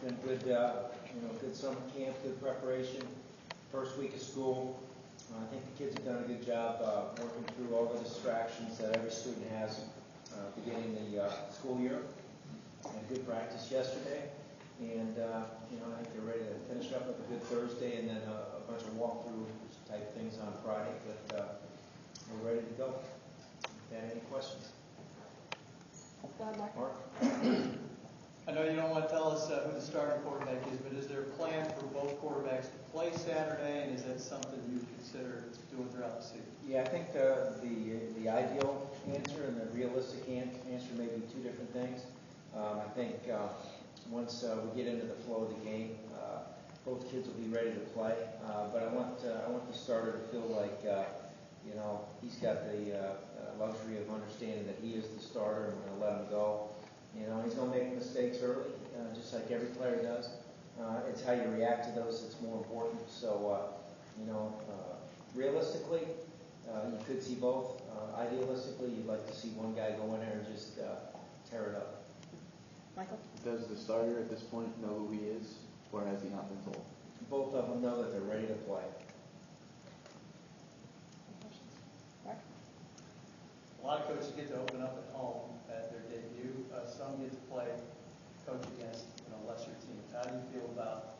Been good, good summer camp, good preparation. First week of school. I think the kids have done a good job working through all the distractions that every student has beginning the school year. Had good practice yesterday, and I think they're ready to finish up with a good Thursday, and then a bunch of walkthrough type things on Friday. But we're ready to go. Any questions? Mark? I know you don't want to tell us who the starting quarterback is, but is there a plan for both quarterbacks to play Saturday, and is that something you would consider doing throughout the season? Yeah, I think the ideal answer and the realistic answer may be two different things. I think once we get into the flow of the game, both kids will be ready to play. But I want the starter to feel like he's got the luxury of understanding that he is the starter, and we're going to let him go. He's going to make mistakes early, just like every player does. It's how you react to those that's more important. So, realistically, you could see both. Idealistically, you'd like to see one guy go in there and just tear it up. Michael? Does the starter at this point know who he is, or has he not been told? Both of them know that they're ready to play. Mark? A lot of coaches get to open up at home at their debut. Some get to play, coach against lesser teams. How do you feel about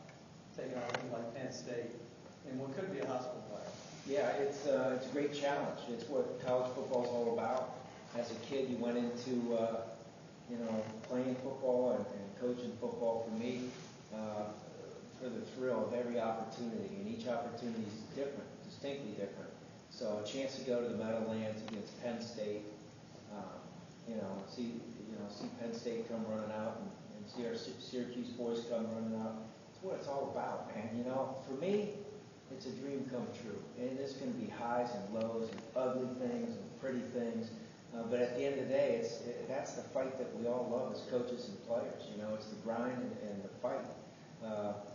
taking on a team like Penn State in what could be a hostile player? Yeah, it's a great challenge. It's what college football is all about. As a kid, you went into playing football and coaching football for me for the thrill of every opportunity, and each opportunity is different, distinctly different. So a chance to go to the Meadowlands against Penn State, see Penn State come running out and see our Syracuse boys come running out. It's what it's all about, man. For me, it's a dream come true. And there's going to be highs and lows and ugly things and pretty things. But at the end of the day, that's the fight that we all love as coaches and players. It's the grind and the fight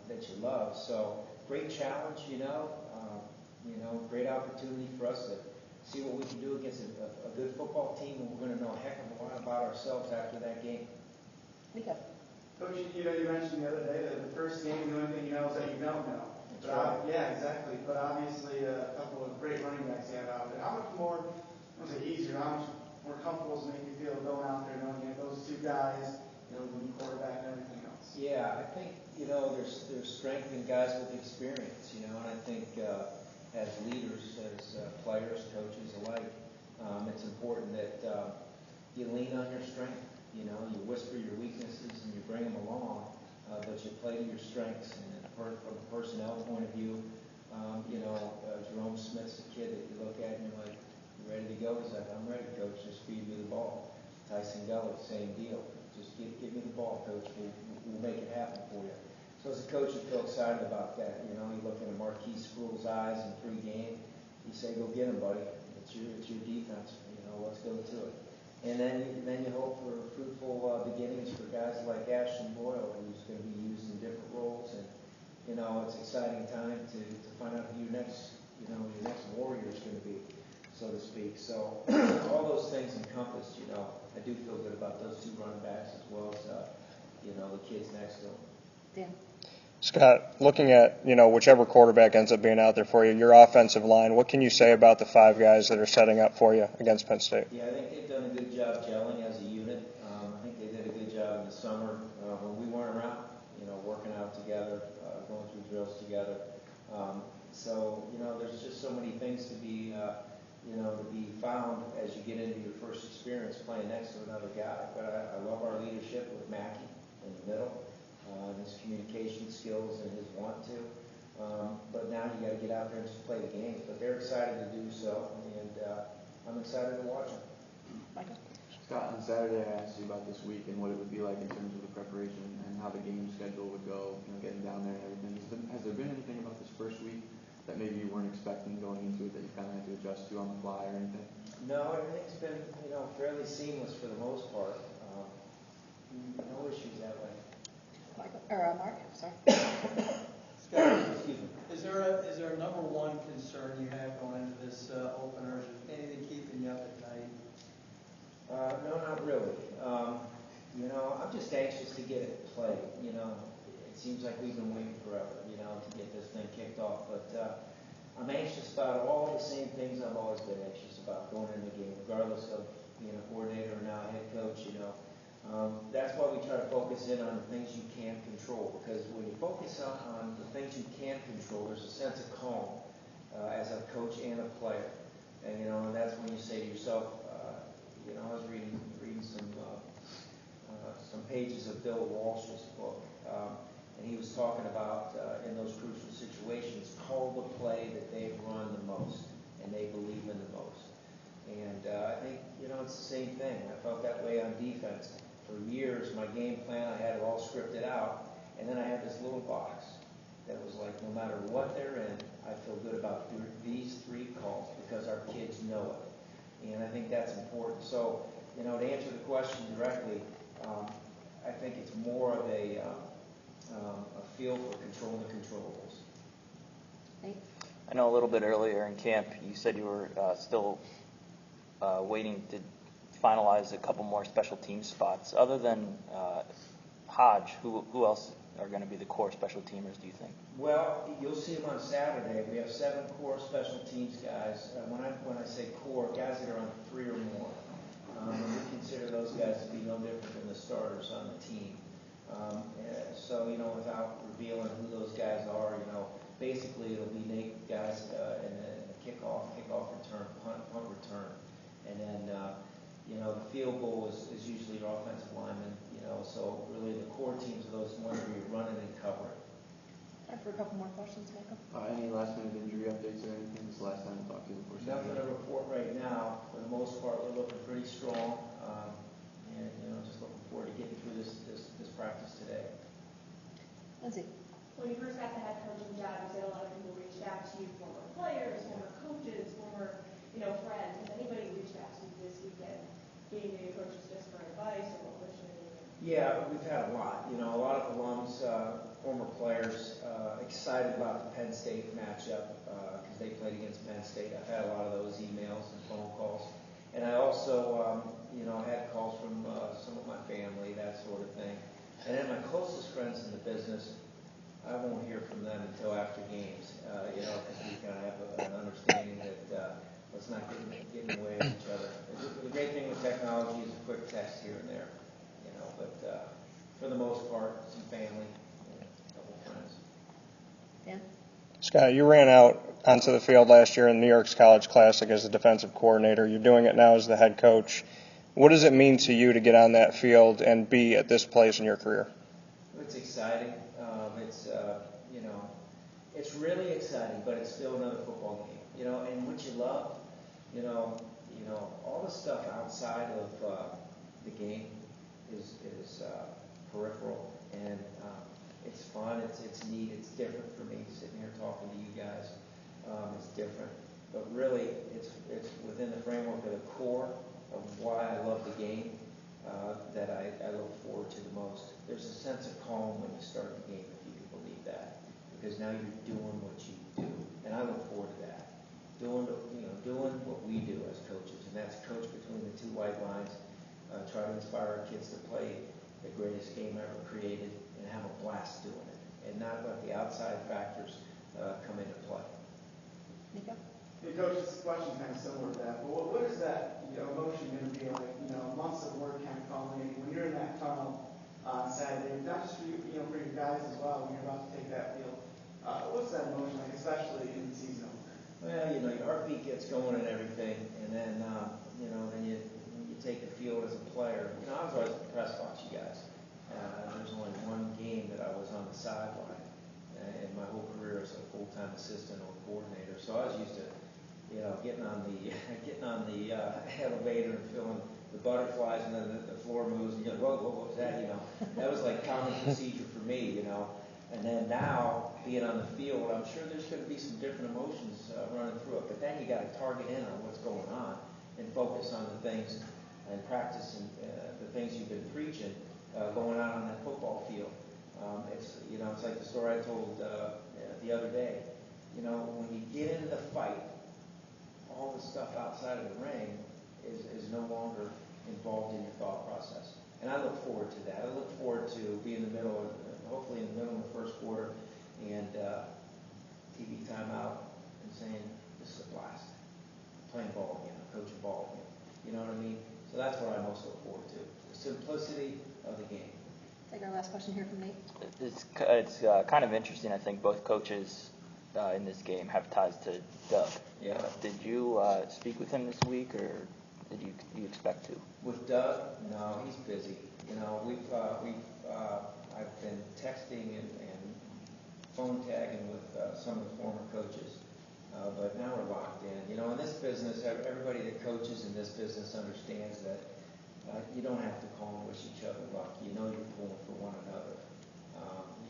that you love. So great challenge, great opportunity for us to see what we can do against a good football team, and we're going to know a heck of a lot about ourselves after that game. Mika? Coach, you mentioned the other day that the first game, the only thing you know is that you don't know. That's right. Yeah, exactly. But obviously, a couple of great running backs you have out there. How much more, easier, how much more comfortable does it make you feel going out there knowing you have those two guys, the quarterback and everything else? Yeah, I think, there's strength in guys with experience, and I think as leaders, as players, coaches alike, it's important that you lean on your strength. You whisper your weaknesses and you bring them along, but you play to your strengths. And from a personnel point of view, Jerome Smith's a kid that you look at and you're like, you ready to go? He's like, I'm ready, coach. Just feed me the ball. Tyson Gully, same deal. Just give me the ball, coach. We'll make it happen for you. So as a coach, you feel excited about that. You look into Marquise Sproul's eyes in pregame. You say, go get him, buddy. It's your defense. Let's go to it. And then you hope for fruitful beginnings for guys like Ashton Boyle, who's going to be used in different roles. And it's an exciting time to find out who your next warrior is going to be, so to speak. So all those things encompassed, I do feel good about those two running backs as well as the kids next to them. Dan? Scott, looking at, whichever quarterback ends up being out there for you, your offensive line, what can you say about the five guys that are setting up for you against Penn State? Yeah, I think they've done a good job gelling as a unit. I think they did a good job in the summer when we weren't around, working out together, going through drills together. So, there's just so many things to be found as you get into your first experience playing next to another guy. But I love our leadership with Mackey in the middle. His communication skills and his want to. But now you got to get out there and just play the games. But they're excited to do so, and I'm excited to watch them. Michael? Scott, on Saturday I asked you about this week and what it would be like in terms of the preparation and how the game schedule would go, getting down there and everything. Has there been anything about this first week that maybe you weren't expecting going into it that you kind of had to adjust to on the fly or anything? No, everything's been fairly seamless for the most part. No issues that way. Mark, sorry. Scott, is there a number one concern you have going into this opener? Is there anything keeping you up at night? No, not really. I'm just anxious to get it played. You know, it seems like we've been waiting forever, you know, to get this thing kicked off. But I'm anxious about all the same things I've always been anxious about going into the game, regardless of being a coordinator or now a head coach, you know. That's why we try to focus in on the things you can't control, because when you focus on the things you can't control, there's a sense of calm as a coach and a player. And, you know, and that's when you say to yourself, you know, I was reading some pages of Bill Walsh's book, and he was talking about, in those crucial situations, call the play that they've run the most and they believe in the most. And I think, you know, it's the same thing. I felt that way on defense. For years, my game plan, I had it all scripted out, and then I had this little box that was like, no matter what they're in, I feel good about these 3 calls because our kids know it. And I think that's important. So, you know, to answer the question directly, I think it's more of a feel for control the controllables. Nate? I know a little bit earlier in camp you said you were still waiting to finalize a couple more special team spots. Other than Hodge, who else are going to be the core special teamers, do you think? Well, you'll see them on Saturday. We have 7 core special teams guys. When I say core, guys that are on 3 or more. We consider those guys to be no different than the starters on the team. So, you know, without revealing who those guys are, you know, basically it'll be Nate guys in the kickoff return, punt return. And then, you know, the field goal is usually your offensive lineman, you know, so really the core teams are those ones where you're running and covering. Time for a couple more questions, Michael. Any last-minute injury updates or anything? This is the last time we'll talk to you before Nothing to report right now. For the most part, we're looking pretty strong, and you know, just looking forward to getting through this practice today. Lindsay? When you first got the head coaching job, you said a lot of people reached out to you, former players, former coaches, former, you know, friends. Has anybody reached out to you this weekend, getting new coaches just for advice or what should they do? Yeah, we've had a lot. You know, a lot of alums, former players, excited about the Penn State matchup because they played against Penn State. I've had a lot of those emails and phone calls. And I also, you know, had calls from some of my family, that sort of thing. And then my closest friends in the business, I won't hear from them until after games, you know, because we kind of have an understanding that let's not get in the way of each other. The great thing with technology is a quick text here and there, you know, but for the most part, some family, a couple friends. Dan? Scott, you ran out onto the field last year in New York's College Classic as the defensive coordinator. You're doing it now as the head coach. What does it mean to you to get on that field and be at this place in your career? It's exciting. You know, it's really exciting, but it's still another football game. You know, and what you love, you know, all the stuff outside of the game is peripheral, and it's fun. It's neat. It's different for me sitting here talking to you guys. It's different, but really, it's within the framework of the core of why I love the game that I look forward to the most. There's a sense of calm when you start the game, if you can believe that, because now you're doing what you do, and I look forward to that. Doing what we do as coaches, and that's coach between the 2 white lines, try to inspire our kids to play the greatest game ever created, and have a blast doing it, and not let the outside factors come into play. Nico? Hey, Coach, this question's kind of similar to that, but what is that, you know, emotion going to be like, you know, months of work kind of culminating when you're in that tunnel on Saturday, not just for you, you know, for your guys as well, when you're about to take that field. What's that emotion like, especially in the season opener? Well, you know, your heartbeat gets going and everything, and then, you know, then you take the field as a player. You know, I was always impressed watching you guys. There's only one game that I was on the sideline in my whole career as a full-time assistant or coordinator, so I was used to, you know, getting on the elevator and feeling the butterflies, and then the floor moves, and you're like, whoa, what was that? You know, that was like common procedure for me, you know. And then now, being on the field, I'm sure there's going to be some different emotions running through it. But then you got to target in on what's going on and focus on the things and practice and the things you've been preaching going on that football field. It's like the story I told the other day. You know, when you get into the fight, all the stuff outside of the ring is no longer involved in your thought process. And I look forward to that. I look forward to being and TV timeout and saying, this is a blast. Playing ball again, coaching ball again. You know what I mean? So that's what I most look forward to, the simplicity of the game. Take our last question here from Nate. It's kind of interesting. I think both coaches in this game have ties to Doug. Yeah. Did you speak with him this week, or do you expect to? With Doug, no, he's busy. You know, I've been texting and phone tagging with some of the former coaches, but now we're locked in. You know, in this business, everybody that coaches in this business understands that you don't have to call and wish each other luck. You know you're pulling for one another.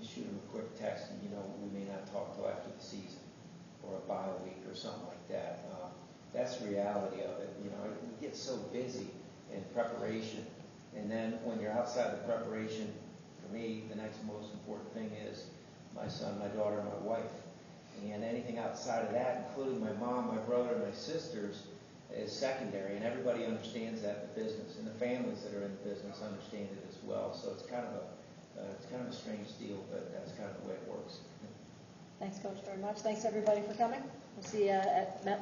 You shoot them a quick text, and you know we may not talk till after the season or a bye week or something like that. That's the reality of it. You know, we get so busy in preparation, and then when you're outside the preparation, for me, the next most important thing is my son, my daughter, and my wife. And anything outside of that, including my mom, my brother, and my sisters, is secondary. And everybody understands that in the business, and the families that are in the business understand it as well. So it's kind of a strange deal, but that's kind of the way it works. Thanks, Coach, very much. Thanks, everybody, for coming. We'll see you at Met.